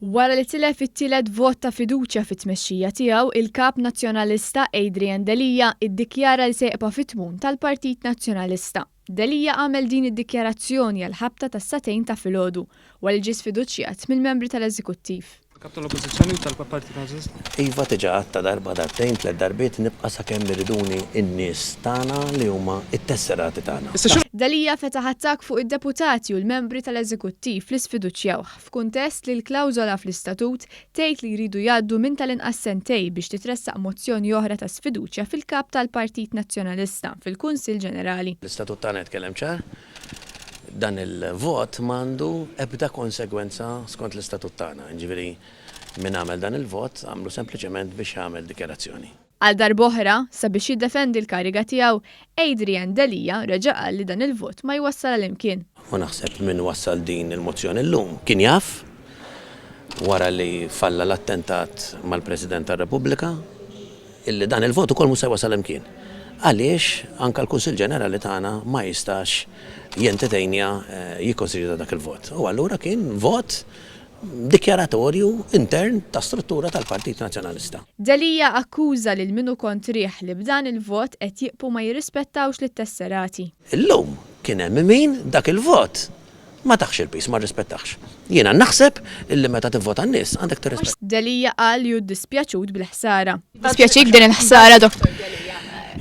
Wara li tilef it-tielet vot ta' fiduċja fit-tmexxija tiegħu, il-kap nazzjonalista Adrian Delija iddikjara li se jibqa' fit-tmum tal-Partit Nazzjonalista. Delija għamel din id-dikjarazzjoni għal ħabta tas-satejn ta' filgħodu wara li ġie sfiduċjat mill-membri tal-Eżekuttiv. Kap tal-Oppożizzjoni u tal-Partit Nazzjonalista? Iva tiġa għatta darba darbtejn tliet darbiet nibqa' sakemm iriduni n-nies tagħna li huma t-tesserati tagħna. Delija fetaħ attakk fuq id-deputati u l-membri tal-Eżekuttiv li sfiduċjawh f'kuntest li l-klawżola fl-istatut tgħid li jridu jgħaddu minn tal-inqas sentejn biex titressaq mozzjoni oħra ta' sfiduċja fil-kap tal-Partit Nazzjonalista fil-Kunsill Ġenerali. L-istatut tagħna jitkellem ċar, dan il-vot m'għandu ebda konsegwenza skont l-istatut tagħna. Ġifieri min għamel dan il-vot għamlu sempliċement biex jagħmel dikjarazzjoni. Għal darb'oħra, sabiex jiddefendi l-kariga tiegħu, Adrian Delija reġa' qal li dan il-vot ma jwassal għal-imkien. U naħseb min wassal din il-mozzjoni llum kien jaf wara li falla l-attentat mal-President tar-Repubblika illi dan il-vot ukoll mhux se wasal imkien. Għaliex anke l-Kunsill Ġenerali tagħna ma jistax jentetejnja jikkonsidra dak il-vot. U allura kien vot dikjaratorju intern ta' struttura tal-Partit Nazzjonalista. Delija akkuża lil minu kontrih li b'dan il-vot qed jibqgħu ma jirrispettawx lit-tesserati. Illum kien hemm min dak il-vot ma taħx il-pis, ma rrispettax. Jiena naħseb illi meta tivvota n-nies għandek tirrispetta. Delija qal ju dispjaċut bil-ħsara. Dispjaċik din il-ħsara, Dr.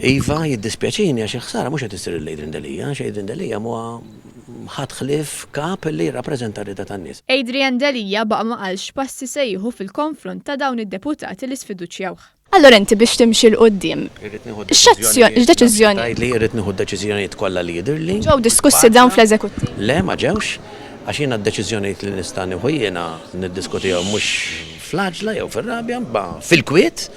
Iva, jiddispjaċini għax il-ħsara mhux qed issir l-Adrian Delija, għax Adrian Delija huwa ħadħlif kap li jirrappreżenta rida tan-nies. Adrian Delija baqa' ma qalx passi se jieħu fil-konfront ta' dawn id-deputati li sfiduċjawh. Allora inti biex timxi l-qoddim. X'deċiżjoni? Li jrid nieħu d-deċiżjonijiet kollha li jidhirli. Ġew diskussi dawn fl-eżekuttiv. Le ma ġewx, għax jiena d-deċiżjonijiet li nista' nieħu jiena niddiskutihom mhux fl-aġla jew fir-rabja, fil-kwiet.